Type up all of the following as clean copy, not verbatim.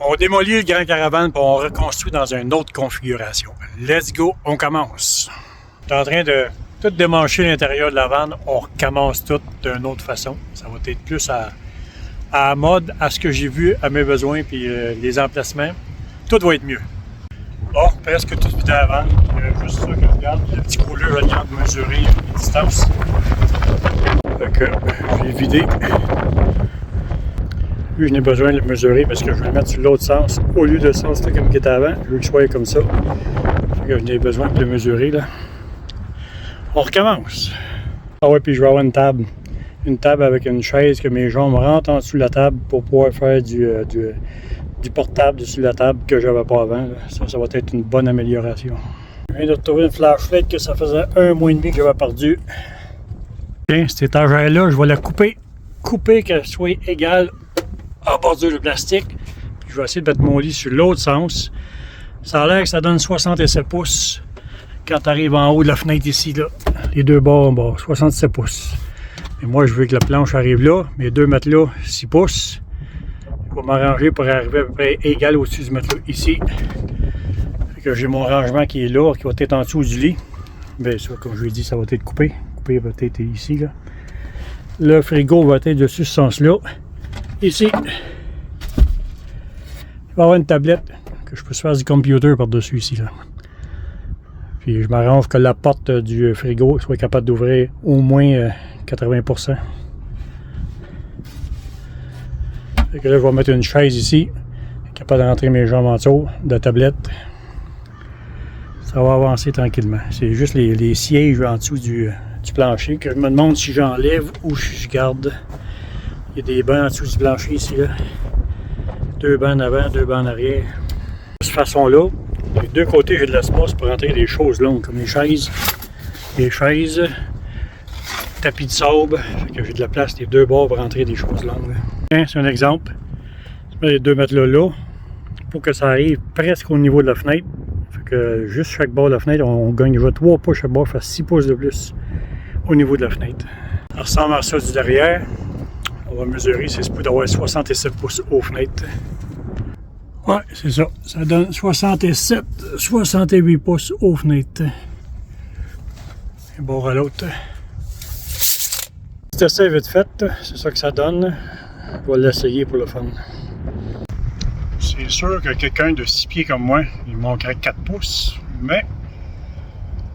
On démolit le Grand Caravane et on reconstruit dans une autre configuration. Let's go, on commence. Je suis en train de tout démancher l'intérieur de la vanne. On recommence tout d'une autre façon. Ça va être plus à la mode, à ce que j'ai vu, à mes besoins puis les emplacements. Tout va être mieux. Bon, presque tout vidé à la vanne. Juste ça que je regarde. Le petit couleur, je regarde mesurer les distances. Fait que j'ai vidé. Lui, je n'ai besoin de le mesurer parce que je vais le mettre sur l'autre sens. Au lieu de sens comme il était avant, je veux qu'il soit comme ça. Fait que je n'ai besoin de le mesurer là. On recommence. Ah ouais, puis je vais avoir une table. Une table avec une chaise que mes jambes rentrent en dessous de la table pour pouvoir faire du portable dessus de la table que j'avais pas avant. Ça va être une bonne amélioration. Je viens de retrouver une flashlight que ça faisait 1 mois et demi que j'avais perdu. Tiens, cette étagère-là, je vais la couper. Couper qu'elle soit égale à bordure de plastique. Puis je vais essayer de mettre mon lit sur l'autre sens. Ça a l'air que ça donne 67 pouces quand tu arrives en haut de la fenêtre ici, là. Les deux bords en bas, 67 pouces. Et moi, je veux que la planche arrive là. Mes deux matelas, 6 pouces. Je vais m'arranger pour arriver à peu près égal au-dessus du matelas ici. Fait que j'ai mon rangement qui est là, qui va être en dessous du lit. Bien ça, comme je vous l'ai dit, ça va être coupé. Coupé va être ici, là. Le frigo va être dessus ce sens-là. Ici, il va y avoir une tablette que je peux faire du computer par-dessus ici, là. Puis je m'arrange que la porte du frigo soit capable d'ouvrir au moins 80%. Fait que là, je vais mettre une chaise ici, capable de rentrer mes jambes en dessous de la tablette. Ça va avancer tranquillement. C'est juste les sièges en dessous du plancher que je me demande si j'enlève ou si je garde. Il y a des bancs en dessous du plancher ici, là. 2 bancs en avant, 2 bancs en arrière. De cette façon-là, des deux côtés, j'ai de l'espace pour rentrer des choses longues, comme les chaises, tapis de sable. Fait que j'ai de la place des deux bords pour rentrer des choses longues. C'est un exemple. Je mets les 2 matelas là, pour que ça arrive presque au niveau de la fenêtre. Fait que juste chaque bord de la fenêtre, on gagne déjà 3 pouces chaque bord, fait 6 pouces de plus au niveau de la fenêtre. Ça ressemble à ça du derrière. On va mesurer, c'est supposé d'avoir 67 pouces aux fenêtres. Ouais, c'est ça. Ça donne 67, 68 pouces aux fenêtres. Et bord à l'autre. C'est assez vite fait, c'est ça que ça donne. Je vais l'essayer pour le fun. C'est sûr que quelqu'un de 6 pieds comme moi, il manquerait 4 pouces, mais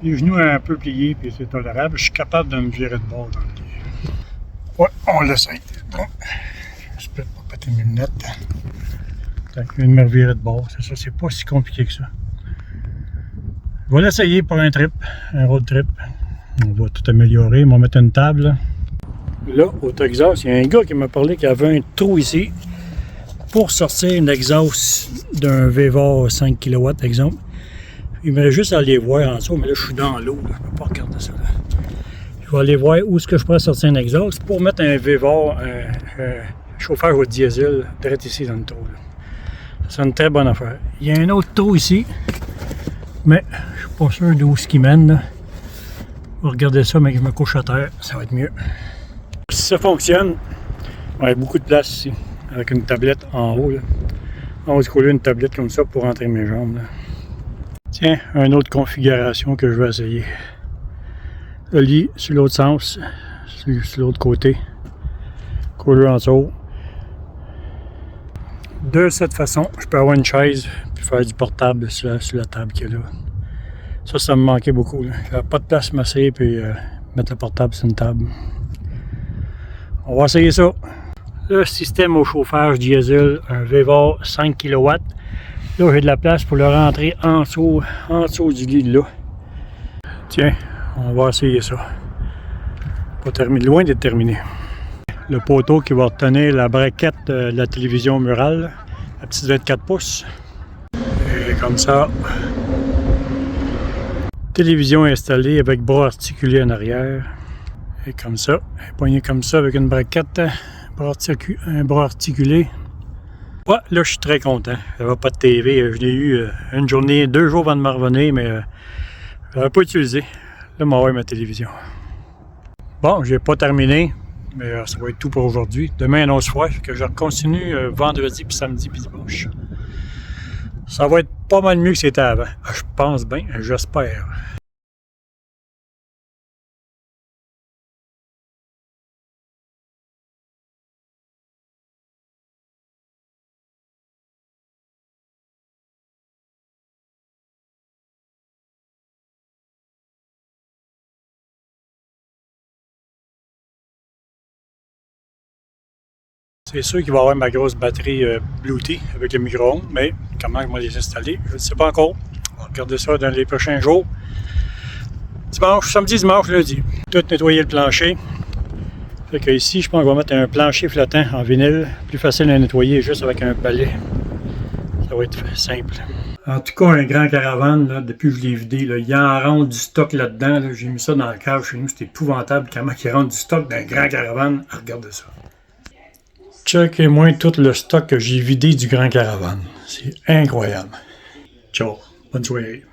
les genoux un peu pliés et c'est tolérable. Je suis capable de me virer de bord dans le lit. Ouais, on l'essaye. Bon. J'espère pas péter mes lunettes. Je viens de me revirer de bord, c'est ça, c'est pas si compliqué que ça. Je vais l'essayer pour un trip, un road trip. On va tout améliorer, on va mettre une table. Là, au Texas, il y a un gars qui m'a parlé qu'il y avait un trou ici pour sortir une exhaust d'un VEVOR 5 kW, exemple. Il m'a juste à aller voir en dessous, mais là, je suis dans l'eau, je peux pas regarder ça. Là. Je vais aller voir où est-ce que je pourrais sortir un exhaust pour mettre un VEVOR, un chauffage au diesel, direct ici dans le trou. C'est une très bonne affaire. Il y a un autre trou ici, mais je suis pas sûr d'où ce qui mène. Là. Je vais regarder ça, mais je me couche à terre, ça va être mieux. Si ça fonctionne, on a beaucoup de place ici, avec une tablette en haut. Là. On va se coller une tablette comme ça pour rentrer mes jambes. Là. Tiens, une autre configuration que je vais essayer. Le lit sur l'autre sens, sur l'autre côté. Coller en dessous. De cette façon, je peux avoir une chaise et faire du portable sur la table qui est là. Ça me manquait beaucoup. J'avais pas de place pour m'asseoir et mettre le portable sur une table. On va essayer ça. Le système au chauffage diesel, un VEVOR 5 kW. Là, j'ai de la place pour le rentrer en dessous du lit là. Tiens, on va essayer ça. Pas terminé, loin d'être terminé. Le poteau qui va retenir la braquette de la télévision murale, la petite 24 pouces. Et comme ça. Télévision installée avec bras articulés en arrière. Et comme ça, poignée comme ça avec une braquette, un bras articulé. Ouais, là je suis très content. J'avais pas de TV, je l'ai eu une journée, 2 jours avant de me revenir, mais je l'avais pas utilisé. Là, je vais avoir ma télévision. Bon, j'ai pas terminé, mais ça va être tout pour aujourd'hui. Demain, annonce froid, que je continue vendredi, puis samedi, puis dimanche. Ça va être pas mal mieux que c'était avant. Je pense bien, j'espère. C'est sûr qu'il va y avoir ma grosse batterie Bluetooth avec le micro-ondes, mais comment je vais les installer, je ne sais pas encore. On va regarder ça dans les prochains jours. Dimanche, samedi, dimanche, lundi. Tout nettoyer le plancher. Fait que ici, je pense qu'on va mettre un plancher flottant en vinyle. Plus facile à nettoyer juste avec un balai. Ça va être simple. En tout cas, un grand caravane, là, depuis que je l'ai vidé, là, il en rentre du stock là-dedans. Là. J'ai mis ça dans le cave chez nous. C'est épouvantable comment il rentre du stock d'un grand caravane. Regardez ça. Checkez-moi tout le stock que j'ai vidé du grand caravane. C'est incroyable. Ciao. Bonne soirée.